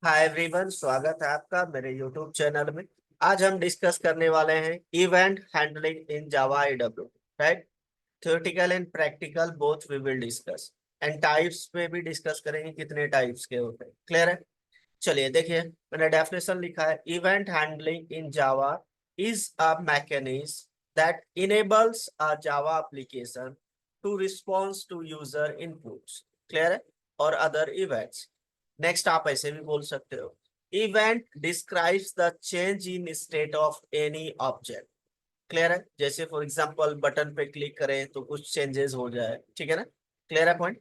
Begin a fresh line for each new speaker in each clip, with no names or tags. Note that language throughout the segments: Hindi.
हाय एवरीवन, स्वागत है आपका मेरे यूट्यूब चैनल में। आज हम डिस्कस करने वाले हैं event handling in Java EW. Right. Theoretical and practical both we will discuss. And types पे भी डिस्कस करेंगे, कितने टाइप्स के होते हैं। क्लियर है? चलिए देखिए, मैंने डेफिनेशन लिखा है। Event handling in Java is a mechanism that enables a Java application to response to user inputs. Clear है? और अदर इवेंट्स। नेक्स्ट आप ऐसे भी बोल सकते हो, event describes the change in state of any object. Clear है? जैसे फॉर एग्जांपल बटन पे क्लिक करें तो कुछ चेंजेस हो जाए। ठीक है ना? क्लियर है पॉइंट?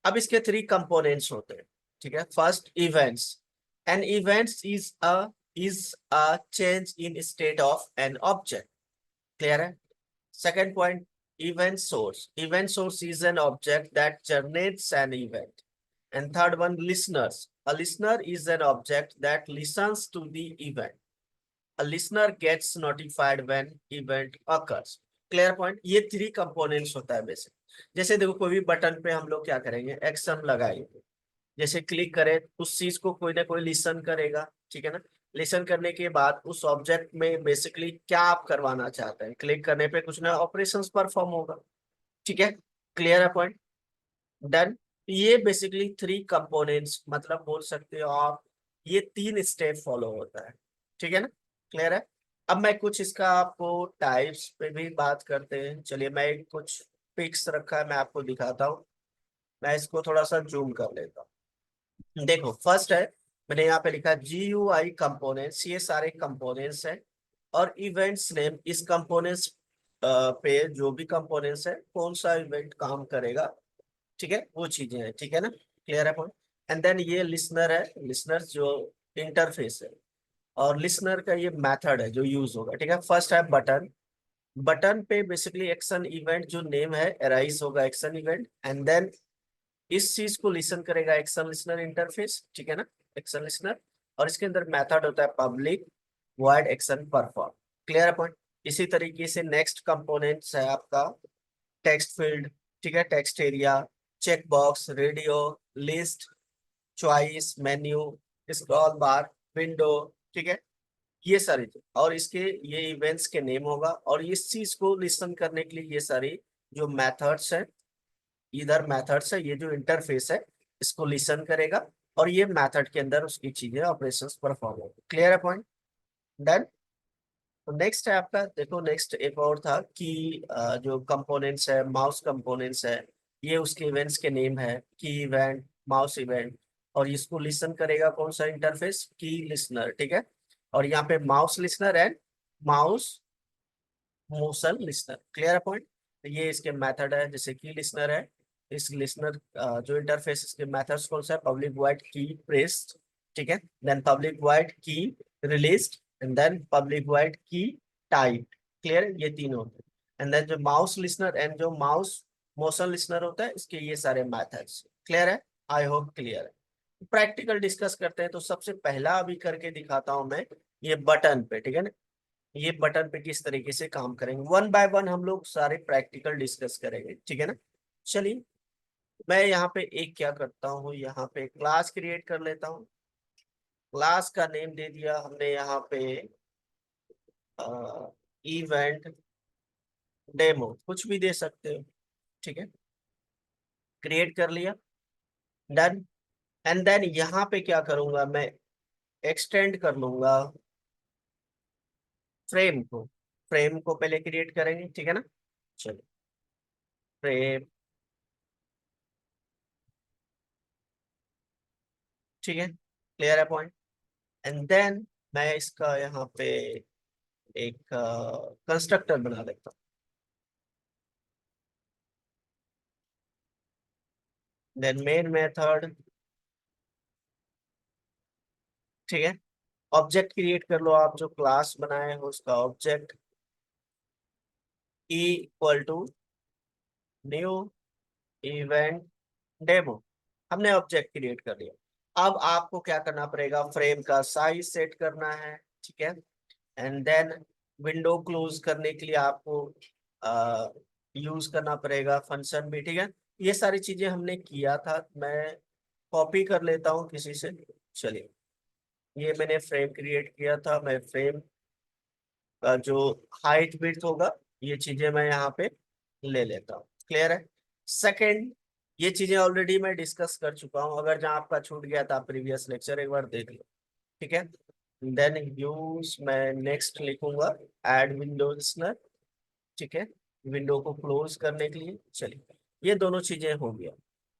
अब इसके थ्री कंपोनेंट्स होते हैं। ठीक है। First, events. An events is a change in state of an object. Clear है? Second point, event source. Event source is an object that generates an event. And third one, listeners. A listener is an object that listens to the event. A listener gets notified when event occurs. Clear point? ये थ्री कंपोनेंट्स होता है बेसिक। जैसे देखो, कोई भी बटन पे हम लोग क्या करेंगे, एक्शन लगाएंगे। जैसे क्लिक करें, उस चीज को कोई ना कोई लिसन करेगा। ठीक है ना? लिसन करने के बाद उस ऑब्जेक्ट में बेसिकली क्या आप करवाना चाहते हैं, क्लिक करने पे कुछ ना ऑपरेशंस परफॉर्म होगा। ठीक है? क्लियर है पॉइंट? डन। ये बेसिकली थ्री कंपोनेंट्स, मतलब बोल सकते हो आप, ये तीन स्टेप फॉलो होता है। ठीक है ना? क्लियर है? अब मैं कुछ इसका आपको टाइप्स पे भी बात करते हैं। चलिए, मैं एक कुछ पिक्स रखा है, मैं आपको दिखाता हूँ। मैं इसको थोड़ा सा जूम कर लेता हूँ। देखो, फर्स्ट है, मैंने यहाँ पे लिखा जी यू आई कंपोनेंट्स। ये सारे कंपोनेंट्स हैं। और इवेंट्स नेम, इस कंपोनेंट्स पे जो भी कंपोनेंट्स है, कौन सा इवेंट काम करेगा। ठीक है, वो चीजें हैं। ठीक है ना? क्लियर है पॉइंट? एंड देन ये लिसनर है। लिसनर जो इंटरफेस है, और लिसनर का ये मेथड है जो यूज होगा। ठीक है। फर्स्ट है बटन। बटन पे बेसिकली एक्शन इवेंट जो नेम है एराइज होगा, एक्शन इवेंट। एंड देन इस चीज को लिसन करेगा एक्शन लिसनर इंटरफेस। ठीक है ना? Action listener. और इसके अंदर मेथड होता है public void action perform. Clear है पॉइंट? इसी तरीके से नेक्स्ट कंपोनेंट्स है आपका टेक्स्ट फील्ड। ठीक है, text area, check box, radio, list, choice, menu, scroll bar, window. ठीक है? ये सारी चीज, और इसके ये इवेंट्स के नेम होगा। और इस चीज को लिसन करने के लिए ये सारी जो मेथड्स है, इधर मेथड्स है, ये जो इंटरफेस है, इसको लिसन करेगा। और ये मेथड के अंदर उसकी चीजें ऑपरेशंस परफॉर्म होगी। क्लियर है पॉइंट? डन। तो नेक्स्ट है आपका, देखो नेक्स्ट एक और था कि जो कंपोनेंट्स है, माउस कंपोनेंट्स है। ये उसके इवेंट्स के नेम है, की इवेंट, माउस इवेंट। और इसको लिसन करेगा कौन सा इंटरफेस, की लिसनर। ठीक है? और यहाँ पे mouse listener and mouse motion listener. Clear है पॉइंट? तो ये इसके मेथड है, जैसे की लिसनर है। इस लिसनर जो इंटरफेस, इसके मेथड्स कौन सा है, पब्लिक वॉइड की प्रेस्ड। ठीक है? Then public void key released. And then public void key type. Clear है? ये तीन होते हैं। एंड देन जो माउस लिसनर एंड जो माउस मोशन लिसनर होता है, इसके ये सारे मेथड्स। क्लियर है? आई होप क्लियर है। प्रैक्टिकल डिस्कस करते हैं। तो सबसे पहला अभी करके दिखाता हूं मैं, ये बटन पे। ठीक है ना? ये बटन पे किस तरीके से काम करेंगे, वन बाय वन हम लोग सारे प्रैक्टिकल डिस्कस करेंगे। ठीक है ना? चलिए, मैं यहाँ पे एक क्या करता हूँ, यहाँ पे क्लास क्रिएट कर लेता हूँ। क्लास का नेम दे दिया हमने यहाँ पे इवेंट डेमो, कुछ भी दे सकते हो। ठीक है? क्रिएट कर लिया। डन। एंड देन यहाँ पे क्या करूंगा मैं, एक्सटेंड कर लूंगा फ्रेम को। फ्रेम को पहले क्रिएट करेंगे। ठीक है ना? चलो, फ्रेम। ठीक है? क्लियर है पॉइंट? एंड देन मैं इसका यहाँ पे एक कंस्ट्रक्टर बना देता हूँ। Then main method. ठीक है? ऑब्जेक्ट क्रिएट कर लो, आप जो क्लास बनाए हो उसका object, e equal to new event demo. हमने ऑब्जेक्ट क्रिएट कर लिया। अब आपको क्या करना पड़ेगा, फ्रेम का साइज सेट करना है। ठीक है? एंड देन विंडो क्लोज करने के लिए आपको यूज करना पड़ेगा फंक्शन भी। ठीक है? ये सारी चीजें हमने किया था, मैं कॉपी कर लेता हूँ किसी से। चलिए, ये मैंने फ्रेम क्रिएट किया था, मैं फ्रेम का जो हाइट विड्थ होगा ये चीजें मैं यहाँ पे ले लेता हूँ। क्लियर है। सेकंड, ये चीजें ऑलरेडी मैं डिस्कस कर चुका हूँ, अगर जहाँ आपका छूट गया था प्रीवियस लेक्चर एक बार देख लो। ठीक है। देन यूज मैं नेक्स्ट लिखूंगा एड विंडो लिस्नर। ठीक है, विंडो को क्लोज करने के लिए। चलिए, ये दोनों चीजें हो गया।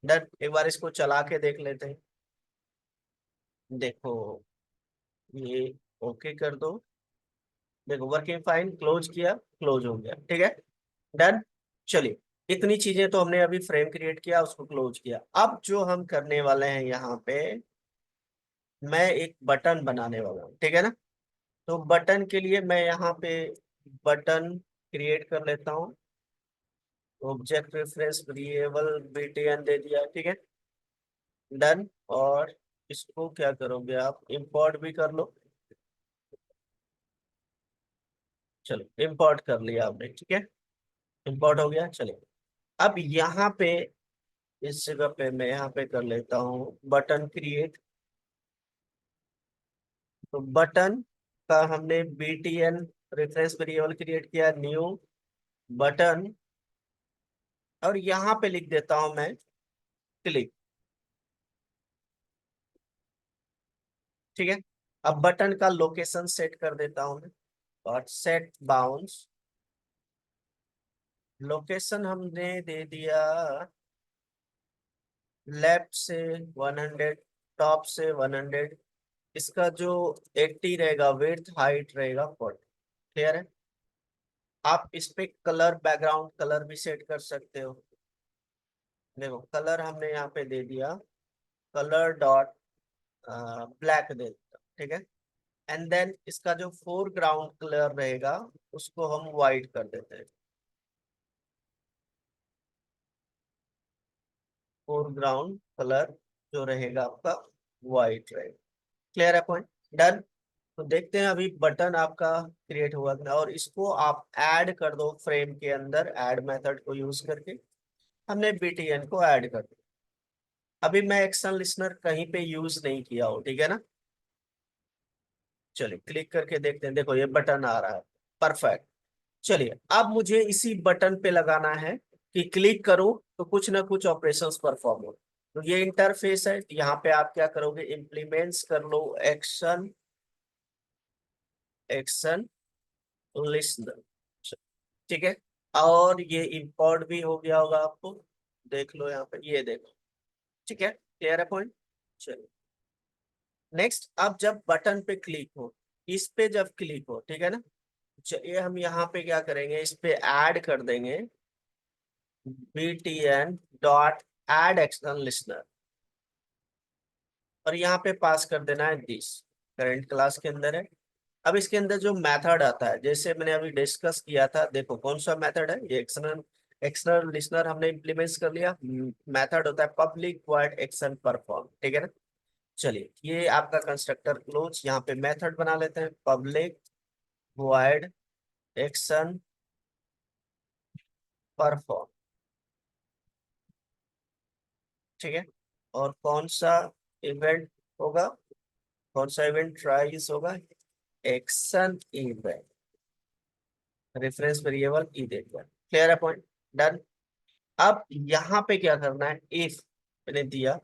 डन। एक बार इसको चला के देख लेते हैं। देखो ये ओके कर दो। देखो वर्किंग फाइन, क्लोज किया, क्लोज हो गया। ठीक है। डन। चलिए, इतनी चीजें तो हमने अभी फ्रेम क्रिएट किया, उसको क्लोज किया। अब जो हम करने वाले हैं यहाँ पे, मैं एक बटन बनाने वाला हूँ। ठीक है ना। तो बटन के लिए मैं यहाँ पे बटन क्रिएट कर लेता हूँ। ऑब्जेक्ट रेफरेंस वेरिएबल btn दे दिया। ठीक है। डन। और इसको क्या करोगे आप, इंपोर्ट भी कर लो। चलो इंपोर्ट कर लिया आपने। ठीक है, इंपोर्ट हो गया। चलिए, अब यहाँ पे इस जगह पे मैं यहाँ पे कर लेता हूँ बटन क्रिएट। तो बटन का हमने btn रेफरेंस वेरिएबल क्रिएट किया, न्यू बटन, और यहाँ पे लिख देता हूँ मैं क्लिक। ठीक है। अब बटन का लोकेशन सेट कर देता हूँ मैं, और सेट बाउंस। लोकेशन हमने दे दिया लेफ्ट से 100, टॉप से 100। इसका जो 80 रहेगा विड्थ, हाइट रहेगा 40। क्लियर है। आप इस पे कलर, बैकग्राउंड कलर भी सेट कर सकते हो। देखो कलर हमने यहाँ पे दे दिया, कलर डॉट ब्लैक दे दिया। ठीक है। एंड देन इसका जो फोरग्राउंड कलर रहेगा उसको हम व्हाइट कर देते हैं। फोरग्राउंड कलर जो रहेगा आपका व्हाइट रहेगा। क्लियर है पॉइंट। डन। तो देखते हैं अभी बटन आपका क्रिएट हुआ था, और इसको आप ऐड कर दो फ्रेम के अंदर, ऐड मेथड को यूज करके। हमने btn को ऐड कर दिया। अभी मैं एक्शन लिस्नर कहीं पे यूज नहीं किया हूँ। ठीक है ना। चलिए क्लिक करके देखते हैं। देखो ये बटन आ रहा है। परफेक्ट। चलिए, अब मुझे इसी बटन पे लगाना है कि क्लिक करूं तो कुछ ना कुछ ऑपरेशंस परफॉर्म हो। तो ये इंटरफेस है, यहाँ पे आप क्या करोगे, इम्प्लीमेंट्स कर लो एक्शन, एक्शन लिस्नर। ठीक है। और ये इंपोर्ट भी हो गया होगा आपको, देख लो यहाँ पे, ये देखो। ठीक है, क्लियर है पॉइंट। चलिए नेक्स्ट, अब जब बटन पे क्लिक हो, इस पे जब क्लिक हो, ठीक है ना, चलिए हम यहाँ पे क्या करेंगे, इस पे ऐड कर देंगे btn dot add action listener, और यहाँ पे पास कर देना है दिस। करंट क्लास के अंदर है। अब इसके अंदर जो मेथड आता है, जैसे मैंने अभी डिस्कस किया था, देखो कौन सा मेथड है ये, एक्सटर्नल एक्सटर्नल लिस्नर हमने इम्प्लीमेंट कर लिया। मेथड होता है पब्लिक वॉइड एक्शन परफॉर्म। ठीक है ना। चलिए, ये आपका कंस्ट्रक्टर क्लोज, यहाँ पे मेथड बना लेते हैं पब्लिक वॉइड एक्शन परफॉर्म। ठीक है। और कौन सा इवेंट होगा, कौन सा इवेंट ट्राइज होगा, एक्शन इवेंट, रेफरेंस वेरिएबल ई देगा। क्लियर है पॉइंट। डन। अब यहाँ पे क्या करना है, इफ मैंने दिया,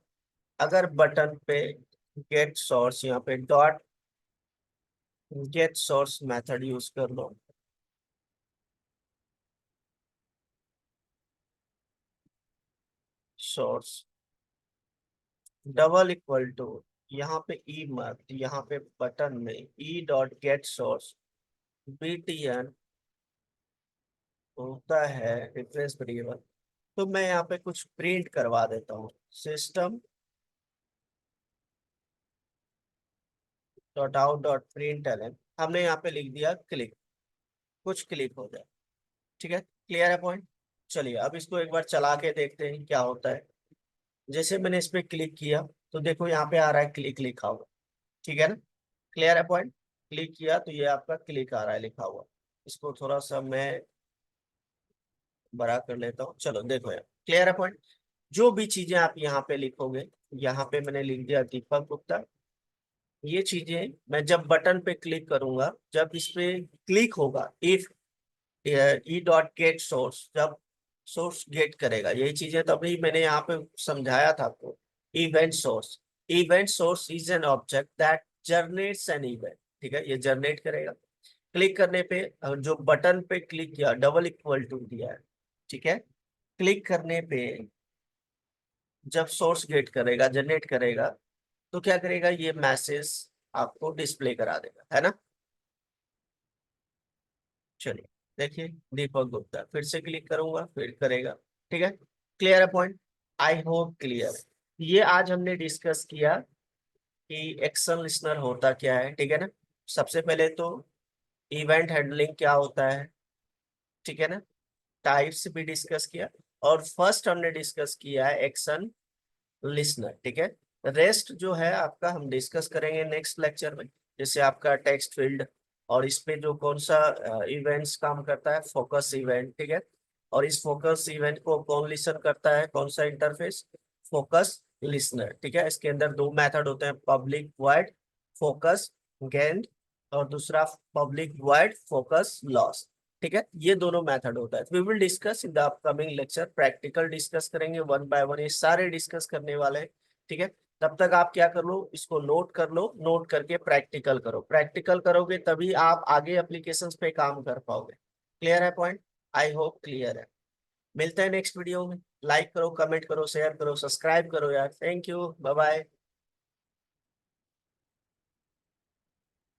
अगर बटन पे गेट सोर्स, यहाँ पे dot gate source method use कर लो। सोर्स डबल इक्वल टू, यहाँ पे ई मत, यहाँ पे बटन में E dot gate source btn होता है रेफरेंस वेरिएबल। तो मैं यहाँ पे कुछ प्रिंट करवा देता हूँ, system dot out dot println, हमने यहाँ पे लिख दिया क्लिक, कुछ क्लिक हो जाए। ठीक है, क्लियर है पॉइंट। चलिए अब इसको एक बार चला के देखते हैं क्या होता है। जैसे मैंने इस पे क्लिक किया तो देखो यहाँ पे आ रहा है क्लिक लिखा हुआ। ठीक है ना। क्लियर है पॉइंट। क्लिक किया तो ये आपका क्लिक आ रहा है लिखा हुआ। इसको थोड़ा सा मैं बड़ा कर लेता हूँ। चलो देखो यार, क्लियर है पॉइंट। जो भी चीजें आप यहाँ पे लिखोगे, यहाँ पे मैंने लिख दिया दीपक गुप्ता, ये चीजें मैं जब बटन पे क्लिक करूंगा, जब इस पे क्लिक होगा, if E dot gate source, जब सोर्स गेट करेगा, यही चीजें तभी मैंने यहाँ पे समझाया था आपको। Event source is an object that generates an event. ठीक है, ये जनरेट करेगा। क्लिक करने पे जो बटन पे क्लिक किया, डबल इक्वल टू दिया है, ठीक है, क्लिक करने पे जब सोर्स गेट करेगा, जनरेट करेगा, तो क्या करेगा, ये मैसेज आपको डिस्प्ले करा देगा, है ना। चलिए देखिए, दीपक गुप्ता, फिर से क्लिक करूंगा, फिर करेगा। ठीक है, क्लियर है पॉइंट? आई होप क्लियर। ये आज हमने डिस्कस किया कि एक्शन लिसनर होता क्या है, ठीक है ना। सबसे पहले तो इवेंट हैंडलिंग क्या होता है, ठीक है ना, टाइप्स भी डिस्कस किया, और फर्स्ट हमने डिस्कस किया है एक्शन लिसनर। ठीक है, रेस्ट जो है आपका हम डिस्कस करेंगे नेक्स्ट लेक्चर में। जैसे आपका टेक्स्ट फील्ड, और इसमें जो कौन सा इवेंट्स काम करता है, फोकस इवेंट, ठीक है। और इस फोकस इवेंट को कौन लिसन करता है, कौन सा इंटरफेस, फोकस लिसनर। ठीक है, इसके अंदर दो मेथड होते हैं, पब्लिक वॉइड फोकस गेन, और दूसरा पब्लिक वॉइड फोकस लॉस। ठीक है, ये दोनों मेथड होता है। We will discuss in the upcoming lecture, practical discuss करेंगे वन बाय वन, ये सारे डिस्कस करने वाले हैं। ठीक है, तब तक आप क्या कर लो, इसको नोट कर लो, नोट करके प्रैक्टिकल करो, प्रैक्टिकल करोगे तभी आप आगे एप्लीकेशंस पे काम कर पाओगे। क्लियर है पॉइंट? आई होप क्लियर है। मिलते हैं नेक्स्ट वीडियो में। लाइक करो, कमेंट करो, शेयर करो, सब्सक्राइब करो यार। Thank you, bye bye.